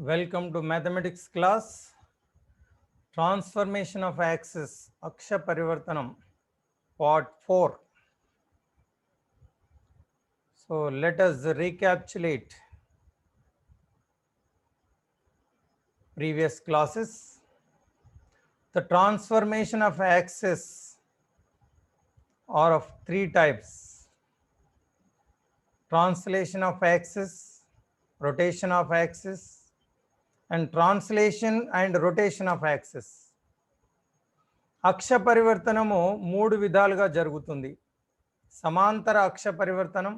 Welcome to mathematics class. Transformation of axis Aksha Parivartanam part 4. So let us recapitulate previous classes. The transformation of axis are of three types: translation of axis, rotation of axis, and translation and rotation of axis. అక్ష పరివర్తనము మూడు విధాలుగా జరుగుతుంది: సమాంతర అక్ష పరివర్తనం,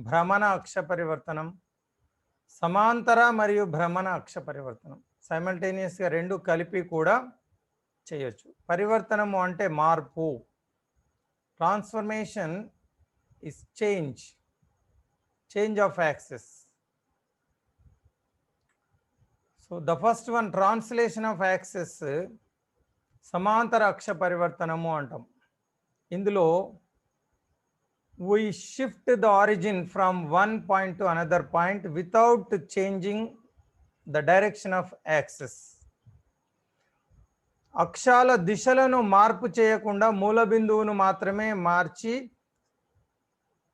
భ్రమణ అక్ష పరివర్తనం, సమాంతర మరియు భ్రమణ అక్ష పరివర్తనం. సైమల్టేనియస్గా రెండు కలిపి కూడా చేయొచ్చు. పరివర్తనము అంటే మార్పు. Transformation is change of axis. So the first one, translation of axis, సమాంతర అక్ష పరివర్తనము అంటాం. ఇందులో we shift the origin from one point to another point without changing the direction of axis. అక్షాల దిశలను మార్పు చేయకుండా మూల బిందువును మాత్రమే మార్చి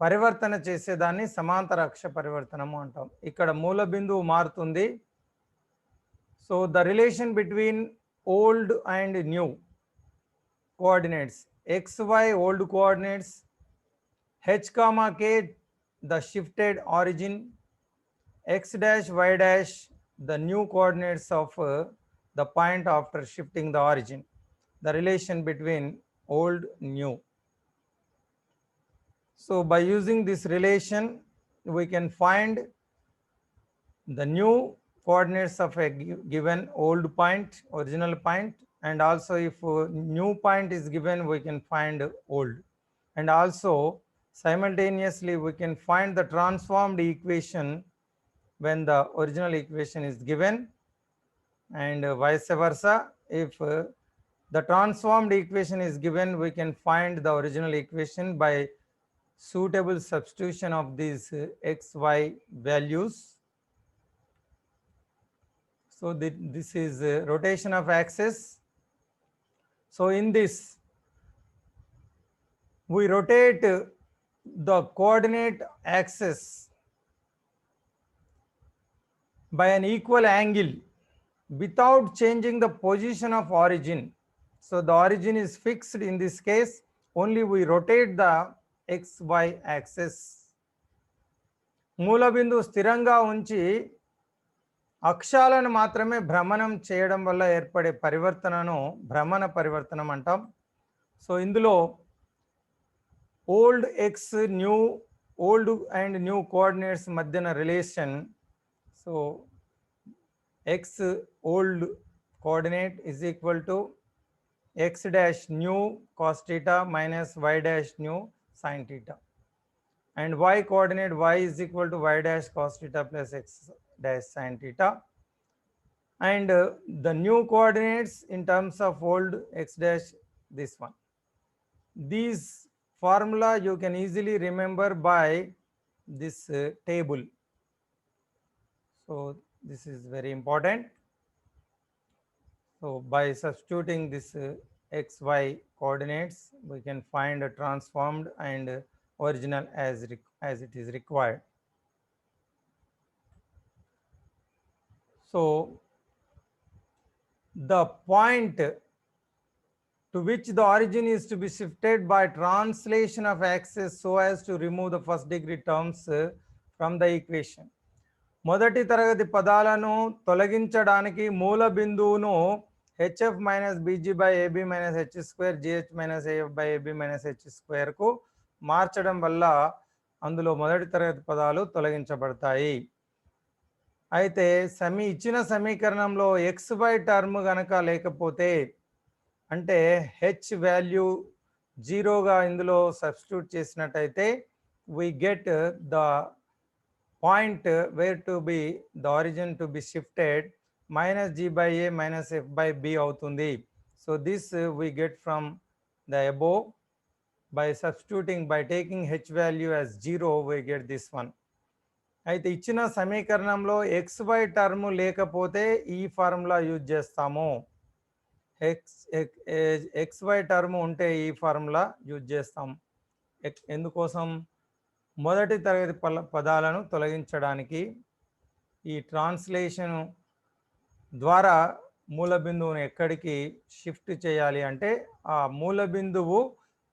పరివర్తన చేసేదాన్ని సమాంతర అక్ష పరివర్తనము అంటాం. ఇక్కడ మూల బిందువు మారుతుంది. So the relation between old and new coordinates, xy old coordinates, h comma k the shifted origin, x dash y dash the new coordinates of the point after shifting the origin. The relation between old new. So by using this relation we can find the new coordinates of a given old point, original point, and also if new point is given we can find old, and also simultaneously we can find the transformed equation when the original equation is given, and vice versa. If the transformed equation is given, we can find the original equation by suitable substitution of these x, y values. So this is rotation of axis. So in this we rotate the coordinate axis by an equal angle without changing the position of origin. So the origin is fixed in this case, only we rotate the xy axis. మూల బిందువు స్థిరంగా ఉంచి అక్షాలను మాత్రమే భ్రమణం చేయడం వల్ల ఏర్పడే పరివర్తనను భ్రమణ పరివర్తనం అంటాం. సో ఇందులో old X, new old and new coordinates మధ్యన relation. So x old coordinate is equal to x dash new cos theta minus y dash new sin theta, and y coordinate y is equal to y dash cos theta plus x dash sin theta, and the new coordinates in terms of old x dash, this one. These formula you can easily remember by this table. So this is very important. So by substituting this xy coordinates we can find a transformed and original as it is required. So the point to which the origin is to be shifted by translation of axis so as to remove the first degree terms from the equation. మొదటి తరగతి పదాలను తొలగించడానికి మూల బిందువును hf minus bg by ab minus h square gh minus af by ab minus h స్క్వేర్కు మార్చడం వల్ల అందులో మొదటి తరగతి పదాలు తొలగించబడతాయి. అయితే ఇచ్చిన సమీకరణంలో xy టర్మ్ కనుక లేకపోతే, అంటే h వాల్యూ జీరోగా ఇందులో సబ్స్టిట్యూట్ చేసినట్టయితే we get the point where to be the origin to be shifted minus g by a minus f by b అవుతుంది. So this we get from the above by substituting, by taking h value as 0 we get this one. అయితే ఇచ్చిన సమీకరణంలో xy term లేకపోతే ఈ formula use చేస్తాము. xy term ఉంటే ఈ formula use చేస్తాం. ఎందుకోసం? మొదటి తరగతి పదాలను తొలగించడానికి. ఈ ట్రాన్స్లేషన్ ద్వారా మూల బిందువును ఎక్కడికి షిఫ్ట్ చేయాలి అంటే ఆ మూల బిందువు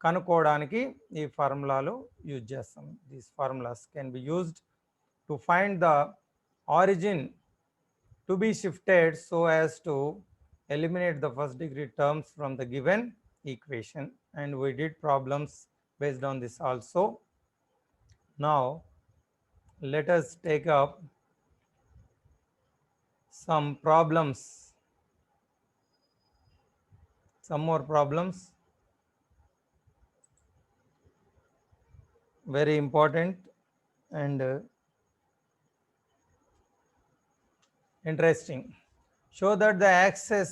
కనుక్కోవడానికి ఈ ఫార్ములాలు యూజ్ చేస్తాం. These formulas can be used to find the origin to be shifted so as to eliminate the first degree terms from the given equation, and we did problems based on this also. Now let us take up some problems, some more problems, very important and interesting. Show that the axes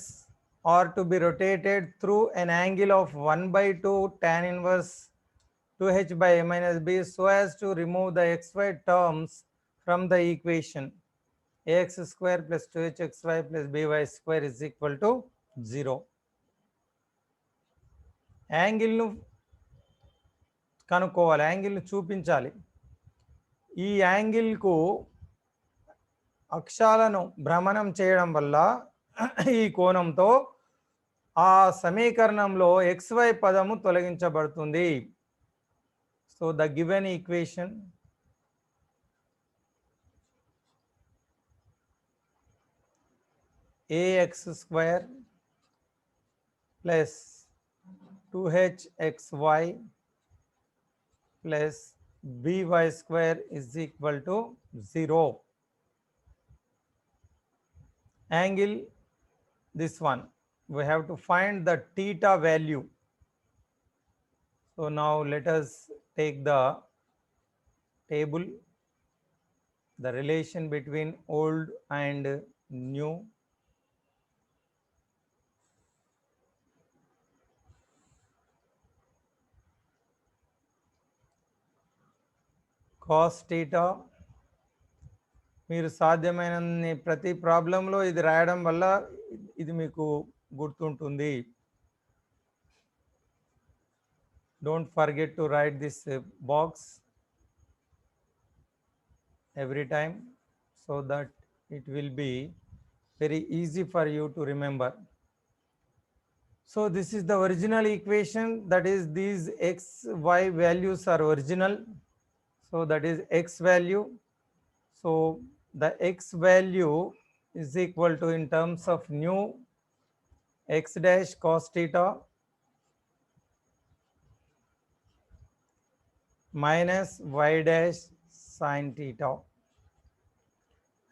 are to be rotated through an angle of 1/2 tan inverse 2h by a minus b so as to remove the xy terms from the equation. Ax square plus 2hxy plus by square is equal to 0. యాంగిల్ను కనుక్కోవాలి, యాంగిల్ను చూపించాలి. ఈ యాంగిల్కు అక్షాలను భ్రమణం చేయడం వల్ల ఈ కోణంతో ఆ సమీకరణంలో xy పదము తొలగించబడుతుంది. So the given equation ax square plus 2hxy plus by square is equal to 0. Angle, this one, we have to find the theta value. So now let us take the table, the relation between old and new. Cos theta, మీరు సాధ్యమైనన్ని ప్రతి ప్రాబ్లంలో ఇది రాయడం వల్ల ఇది మీకు గుర్తుంటుంది. Don't forget to right this box every time so that it will be very easy for you to remember. So this is the original equation, that is these x y values are original, so that is x value. So the x value is equal to, in terms of new, x dash cos theta minus y dash sin theta,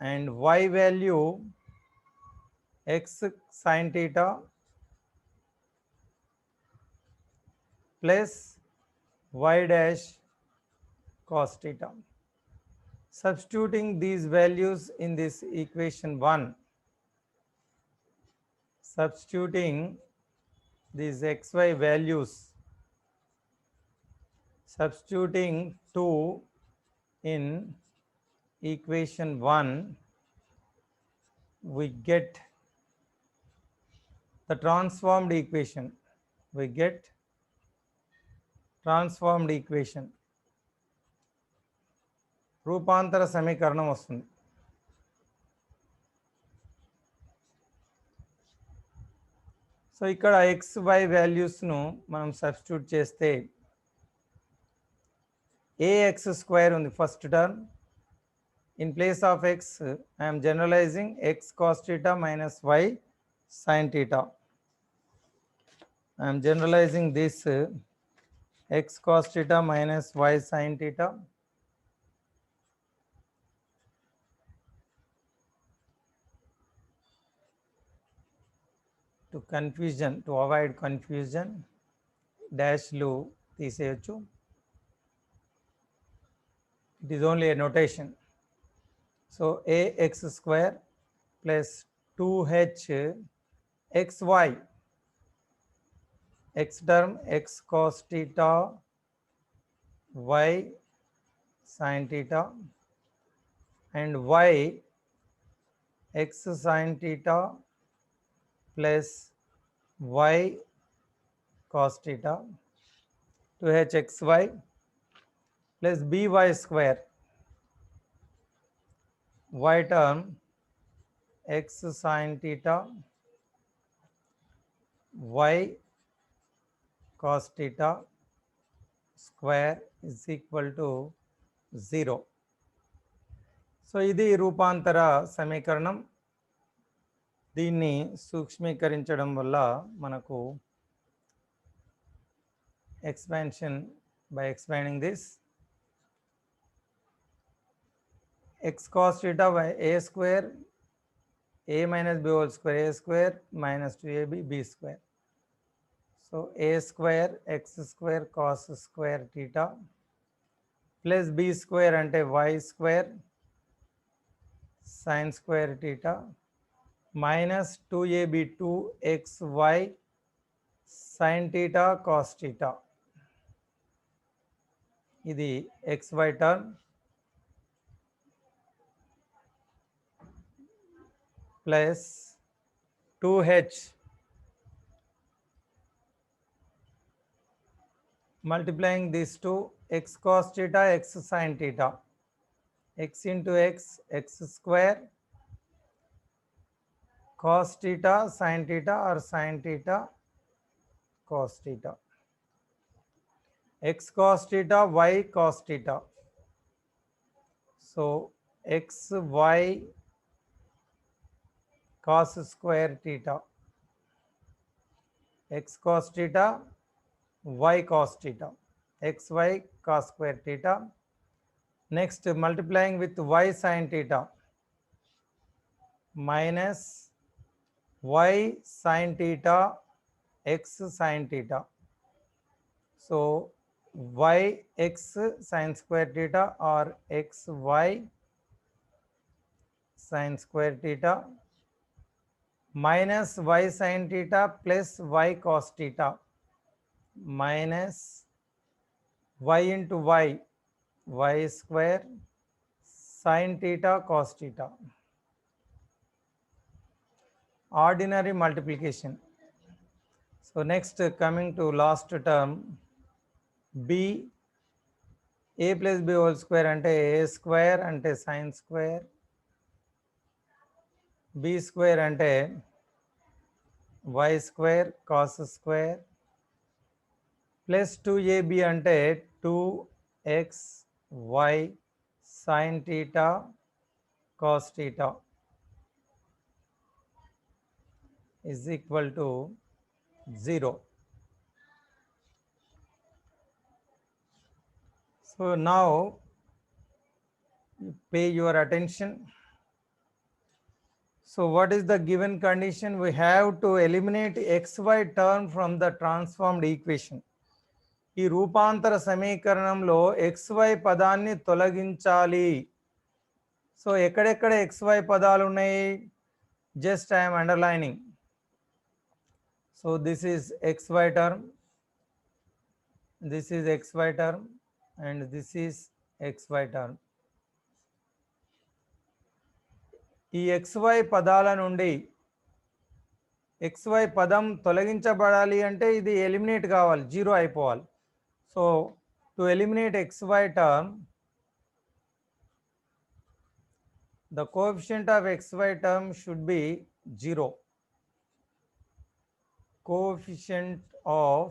and y value x sin theta plus y dash cos theta. Substituting these values in this equation 1, substituting these xy values, substituting 2 in equation 1, we get the transformed equation. We get transformed equation. రూపాంతర సమీకరణం వస్తుంది. So ఇక్కడ xy వాల్యూస్ను మనం substitute చేస్తే ax square ఉంది first term. In place of x, I am generalizing x cos theta minus y sin theta. I am generalizing this x cos theta minus y sin theta. To confusion, to avoid confusion, డాష్లు తీసేయచ్చు. It is only a notation. So ax square plus 2h xy, x term x cos theta y sin theta and y x sin theta plus y cos theta to hxy plus by square, y term x sin theta y cos theta square is equal to 0. So ఇది రూపాంతర సమీకరణం. దీన్ని సూక్ష్మీకరించడం వల్ల మనకు expansion by expanding this x cos theta by a square a minus b whole square a square minus 2ab b square. So a square x square cos square theta plus b square ante y square sin square theta minus 2ab 2xy sin theta cos theta. ఇది xy term plus 2h multiplying these two x cos theta x sin theta x into x x square cos theta sin theta or sin theta cos theta x cos theta y cos theta. So x y cos square theta x cos theta y cos theta xy cos square theta. Next multiplying with y sin theta minus y sin theta x sin theta. So y x sin square theta or xy sin square theta minus y sin theta plus y cos theta minus y into y square sin theta cos theta. Ordinary multiplication. So next coming to last term b a plus b whole square ante a square ante sin square b square ante y square cos square plus 2ab ante 2xy sin theta cos theta is equal to 0. So now pay your attention. So what is the given condition? We have to eliminate xy term from the transformed equation. ఈ రూపాంతర సమీకరణంలో xy పదాన్ని తొలగించాలి. So ఎక్కడెక్కడ xy పదాలు ఉన్నాయి? Just I am underlining. So this is xy term, this is xy term and this is xy term. ఈ xy పదాల నుండి xy పదం తొలగించబడాలి అంటే ఇది ఎలిమినేట్ కావాలి, జీరో అయిపోవాలి. So to eliminate xy term, the coefficient of xy term should be 0. Coefficient of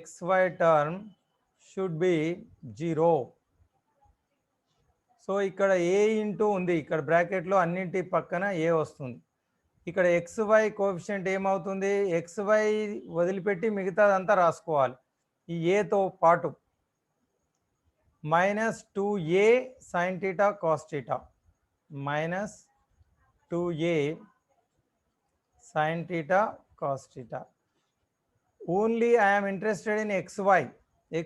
xy term should be 0. So ఇక్కడ a into ఉంది, ఇక్కడ బ్రాకెట్లో అన్నింటి పక్కన a వస్తుంది. ఇక్కడ xy కోఎఫిషియంట్ ఏమవుతుంది? xy వదిలిపెట్టి మిగతాదంతా రాసుకోవాలి ఈ ఏతో పాటు. Minus 2a sin theta cos theta minus 2a sin theta cos theta. Only I'm interested in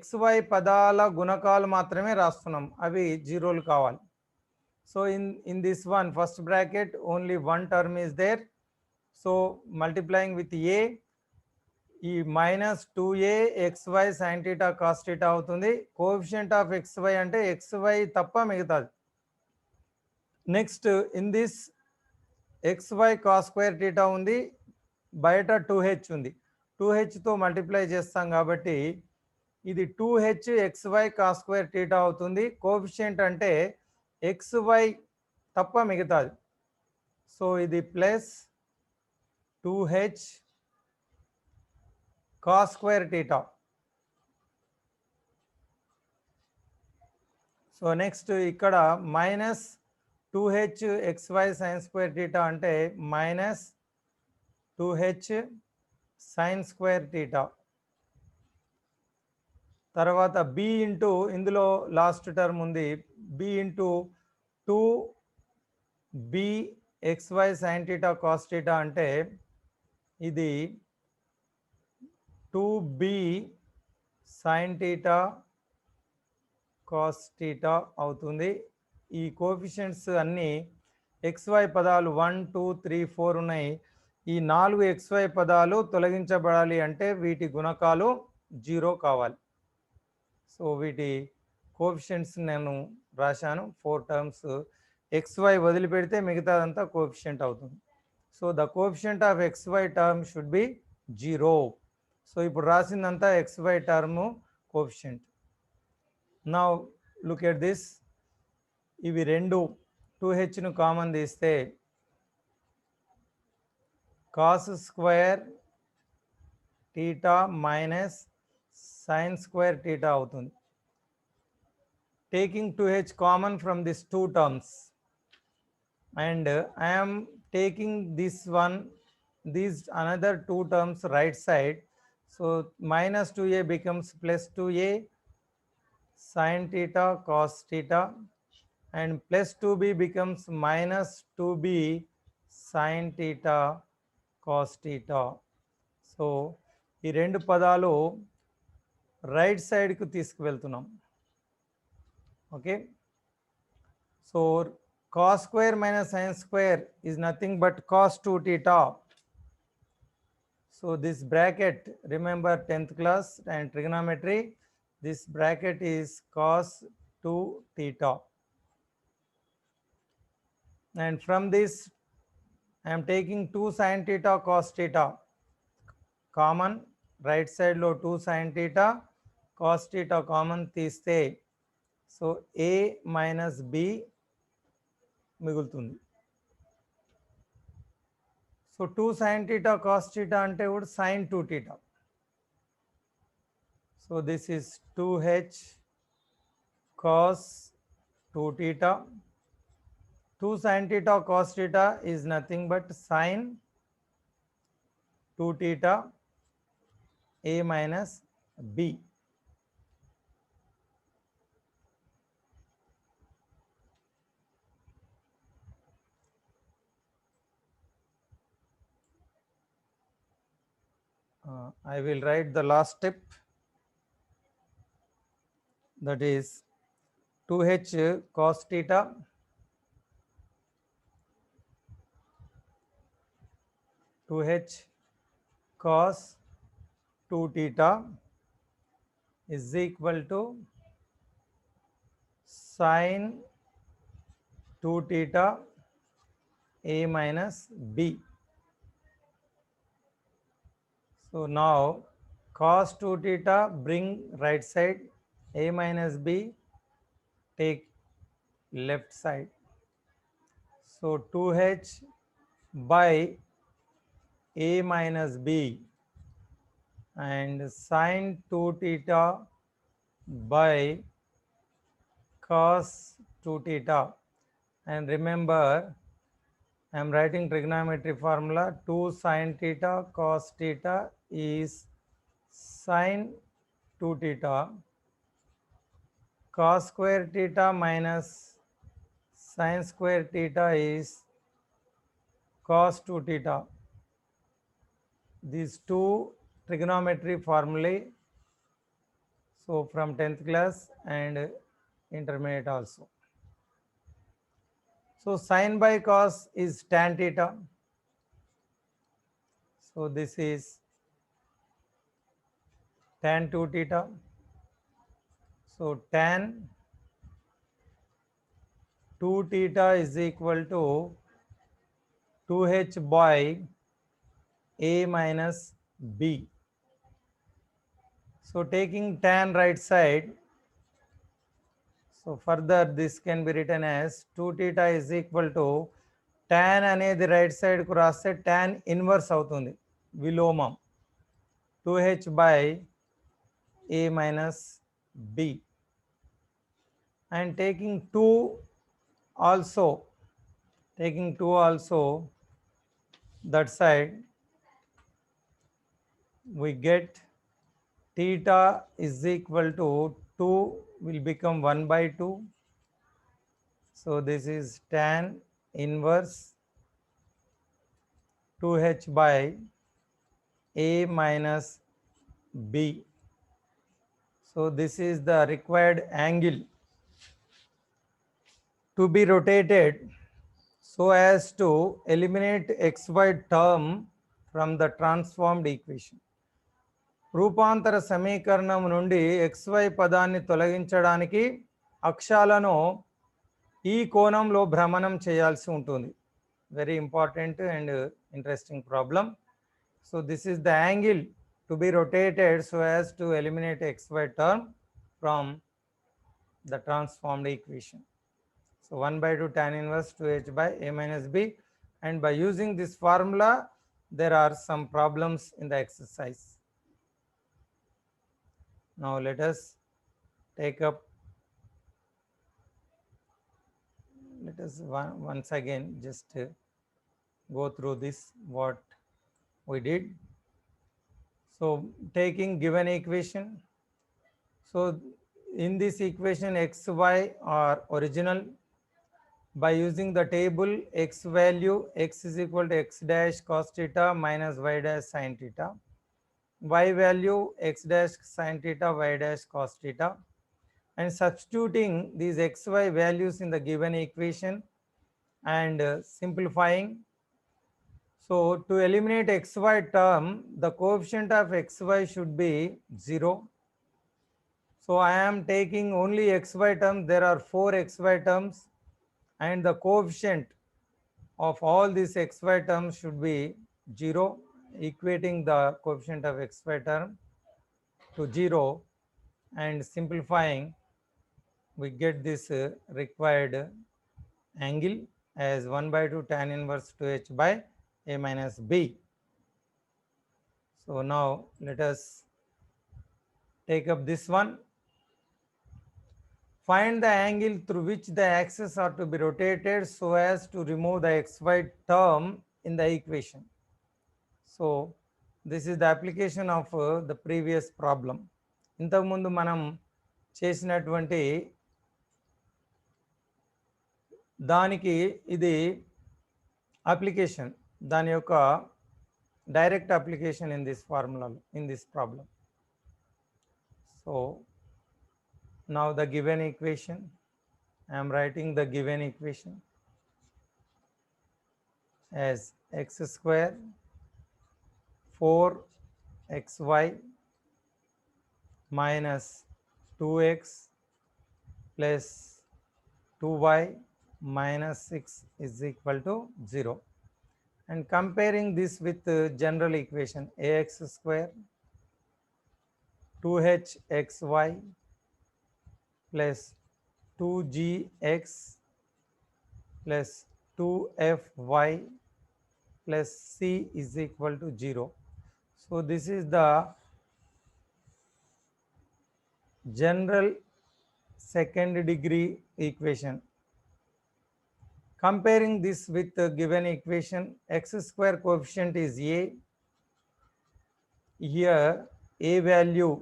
xy పదాల గుణకాలు మాత్రమే రాస్తున్నాం, అవి జీరోలు కావాలి. So in this one first bracket only one term is there. So multiplying with a, ఈ minus 2a xy sin theta cos theta అవుతుంది. Coefficient of xy అంటే xy తప్ప మిగతాది. Next in this xy cos square theta ఉంది, బయట 2h ఉంది. 2hతో multiply చేస్తాం కాబట్టి ఇది 2h xy cos square theta అవుతుంది. కోఎఫిషియంట్ అంటే xy తప్ప మిగతాది. సో ఇది plus 2h cos square theta. So next ఇక్కడ minus 2h xy sin square theta అంటే minus 2h sin square theta. తర్వాత b ఇంటూ ఇందులో లాస్ట్ టర్మ్ ఉంది, b into 2b xy sin theta cos theta అంటే ఇది 2b sin theta cos theta అవుతుంది. ఈ coefficients అన్నీ xy పదాలు 1 2 3 4 ఉన్నాయి. ఈ 4 xy పదాలు తొలగించబడాలి అంటే వీటి గుణకాలు 0 కావాలి. సో వీటి కోఎఫిషియంట్స్ నేను రాశాను. 4 టర్మ్స్ xy వదిలిపెడితే మిగతాదంతా కోఎఫిషియంట్ అవుతుంది. So the coefficient of xy term should be 0. So ఇప్పుడు రాసిందంతా xy term coefficient. Now look at this. ఇవి రెండు 2hను కామన్ తీస్తే cos square theta minus sin square theta అవుతుంది. Taking 2h common from this two terms and I am taking this one, these another two terms right side. So minus 2a becomes plus 2a sin theta cos theta and plus 2b becomes minus 2b sin theta cos theta. So ఈ రెండు పదాలు right సైడ్కు తీసుకువెళ్తున్నాం. Okay, so cos square minus sin square is nothing but cos 2 theta. So this bracket, remember 10th class and trigonometry, this bracket is cos 2 theta. And from this I am taking 2 sin theta cos theta common. Right side lo 2 sin theta cos theta common తీస్తే so a minus b మిగులుతుంది. So 2 sin theta cos theta అంటే కూడా sin 2 theta. So this is 2h cos 2 theta. 2 sin theta cos theta is nothing but sin 2 theta a minus b. I will write the last step, that is 2h cos theta cos 2 theta is equal to sin 2 theta a minus b. So now cos 2 theta bring right side, a minus b take left side. So 2h by a minus b and sin 2 theta by cos 2 theta. And remember, I am writing trigonometry formula. 2 sin theta cos theta is sin 2 theta. Cos square theta minus sin square theta is cos 2 theta. These two trigonometry formulae, so from 10th class and intermediate also. So sin by cos is tan theta. So this is tan 2 theta. So tan 2 theta is equal to 2h by a minus b. So taking tan right side, so further this can be written as 2 theta is equal to tan అనేది right side కు రాస్తే tan inverse అవుతుంది విలోమం 2h by a minus b, and taking 2 also that side, we get theta is equal to 2 will become 1 by 2. So this is tan inverse 2h by a minus b. So this is the required angle to be rotated so as to eliminate xy term from the transformed equation. రూపాంతర సమీకరణం నుండి xy పదాన్ని తొలగించడానికి అక్షాలను ఈ కోణంలో భ్రమణం చేయాల్సి ఉంటుంది. Very important and interesting problem. So this is the angle to be rotated so as to eliminate xy term from the transformed equation. So 1 by 2 tan inverse 2h by a minus b, and by using this formula there are some problems in the exercise. Now let us take up, let us once again just go through this what we did. So taking given equation, so in this equation xy are original. By using the table x value, x is equal to x dash cos theta minus y dash sin theta, y value x dash sin theta y dash cos theta, and substituting these xy values in the given equation and simplifying. So to eliminate xy term, the coefficient of xy should be 0. So I am taking only xy terms. There are 4 xy terms, and the coefficient of all these xy terms should be 0, equating the coefficient of xy term to 0, and simplifying we get this required angle as 1 by 2 tan inverse 2h by a minus b. So now let us take up this one. Find the angle through which the axes are to be rotated so as to remove the xy term in the equation. So this is the application of the previous problem. ఇంతకుముందు మనం చేసినటువంటి దానికి ఇది application, దాని యొక్క direct application in this formula, in this problem. So now the given equation, I am writing the given equation as x square 4xy minus 2x plus 2y minus 6 is equal to 0, and comparing this with the general equation ax square 2hxy plus 2gx plus 2fy plus c is equal to 0. So this is the general second degree equation. Comparing this with the given equation, x square coefficient is a. Here a value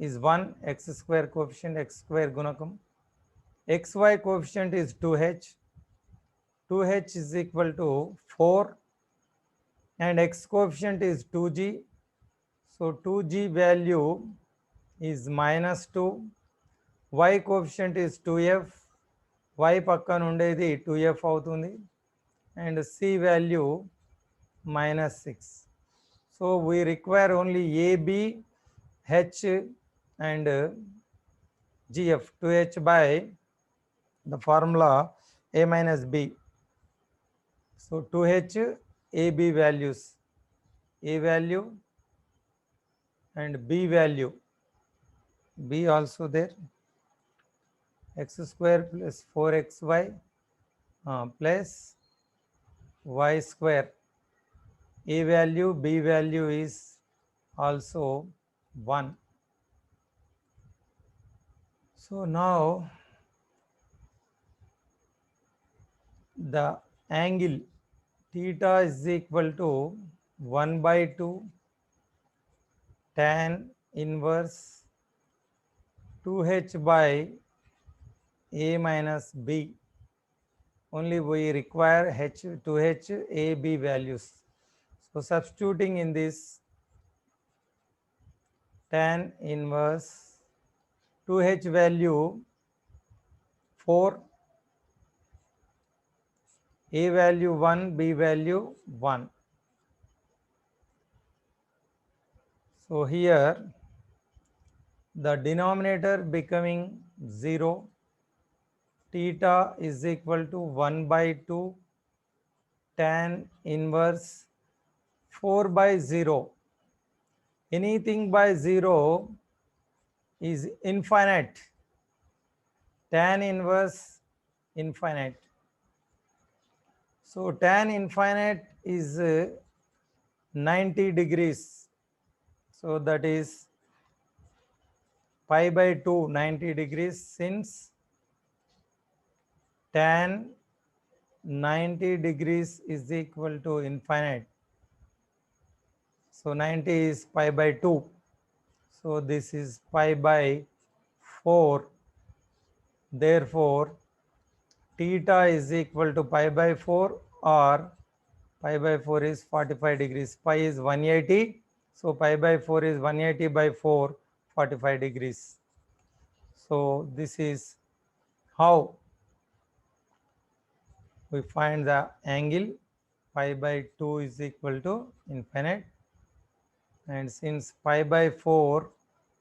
is 1, x square coefficient, x square gunakam. Xy coefficient is 2h. 2h is equal to 4, and x coefficient is 2g. So 2g value is minus 2. Y coefficient is 2f. Y పక్కన ఉండేది 2f అవుతుంది, and c value minus 6. So we require only ab, h and gf. 2h by the formula a minus b. So 2h ab values, a value and b value, b also there, x square plus 4xy plus y square, a value, b value is also 1. So now the angle theta is equal to 1 by 2 tan inverse 2h by a minus b. Only we require h 2h a b values. So substituting in this, tan inverse 2h value 4, a value 1, b value 1. So here the denominator becoming 0, theta is equal to 1 by 2 tan inverse 4 by 0. Anything by 0 is infinite. Tan inverse infinite. So tan infinite is 90 degrees. So that is pi by 2, 90 degrees, since tan 90 degrees is equal to infinite. So 90 is pi by 2. So this is pi by 4. Therefore, theta is equal to pi by 4, or pi by 4 is 45 degrees. Pi is 180. So pi by 4 is 180 by 4, 45 degrees. So this is how we find the angle. Pi by 2 is equal to infinite. And since pi by 4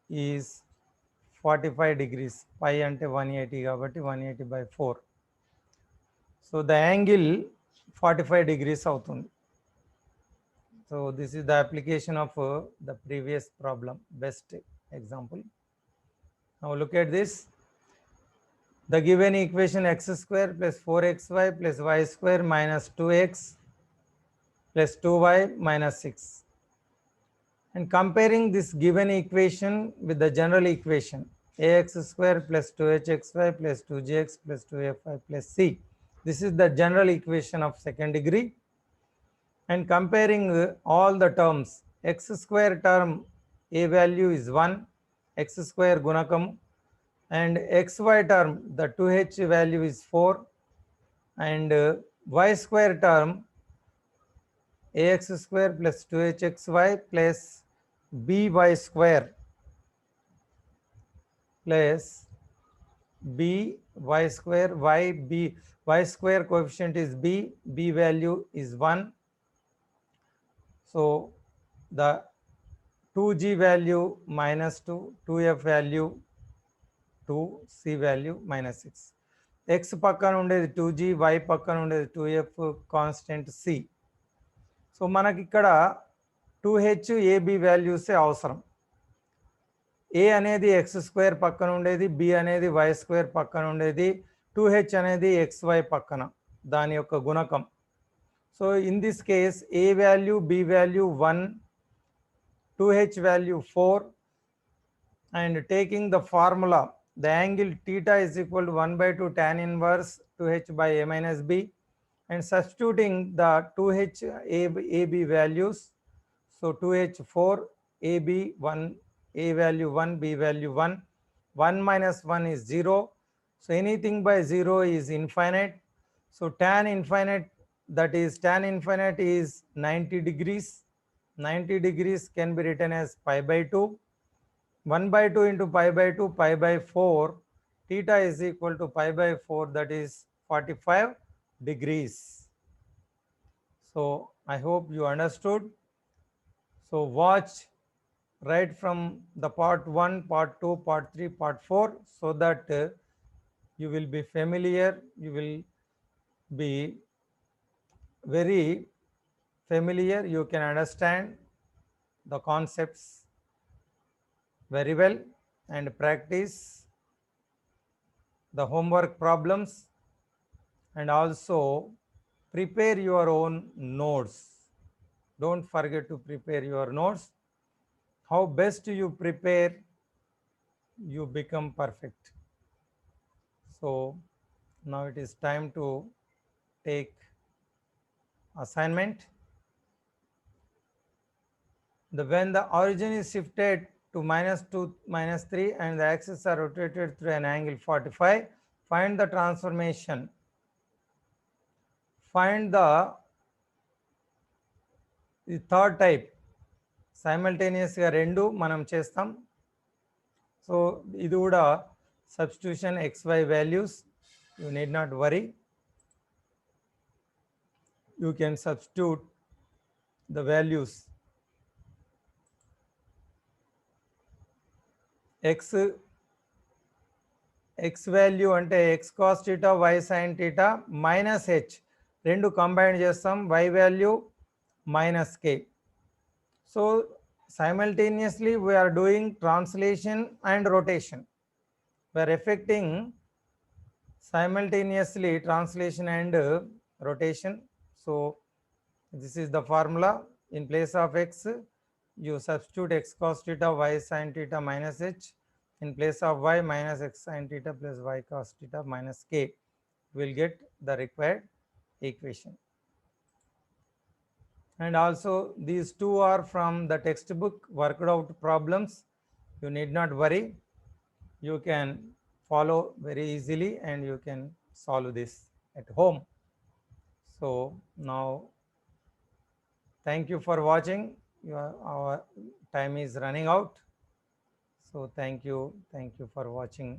is 45 degrees, pi ante 180 kabatti 180 by 4. So the angle 45 degrees avutundi. So this is the application of the previous problem, best example. Now look at this. The given equation x square plus 4xy plus y square minus 2x plus 2y minus 6. And comparing this given equation with the general equation, ax square plus 2hxy plus 2gx plus 2fy plus c. This is the general equation of second degree. And comparing all the terms, x square term a value is 1, x square gunakam, and xy term the 2h value is 4, and y square term ax square plus 2hxy plus by square plus by square y square coefficient is b value is 1. So the 2g value minus 2, 2f value 2, c value minus 6. X పక్కన ఉండేది 2g, y పక్కన ఉండేది 2f, constant c. So మనకి ఇక్కడ 2h ab వాల్యూసే అవసరం. a అనేది x square పక్కన ఉండేది, b అనేది y స్క్వేర్ పక్కన ఉండేది, 2h అనేది xy పక్కన దాని యొక్క గుణకం. So in this case a value, b value 1, 2h value 4, and taking the formula, the angle theta is equal to 1 by 2 tan inverse 2h by a minus b, and substituting the 2h ab values. So 2h 4, ab 1, a value 1, b value 1, 1 minus 1 is 0. So anything by 0 is infinite. So tan infinite, that is tan infinite is 90 degrees. 90 degrees can be written as pi by 2. 1 by 2 into pi by 2, pi by 4. Theta is equal to pi by 4, that is 45 degrees. So I hope you understood. So watch right from the part 1, part 2, part 3, part 4, so that you will be familiar, you will be very familiar, you can understand the concepts very well and practice the homework problems, and also prepare your own notes. Don't forget to prepare your notes. How best you prepare, you become perfect. So now it is time to take assignment. When the origin is shifted to -2, -3 and the axes are rotated through an angle 45, find the transformation. Find the third type. Simultaneously రెండు మనం చేస్తాం. So ఇది కూడా substitution xy values, you need not worry. You can substitute the values x value అంటే x cos theta y sin theta minus h రెండు combine చేస్తాం, y value minus k. So simultaneously we are doing translation and rotation. We are effecting simultaneously translation and rotation. So this is the formula. In place of x, you substitute x cos theta y sin theta minus h. In place of y, minus x sin theta plus y cos theta minus k. We'll get the required equation. And also these two are from the textbook worked out problems. You need not worry. You can follow very easily and you can solve this at home. So now thank you for watching. Our time is running out. So thank you for watching.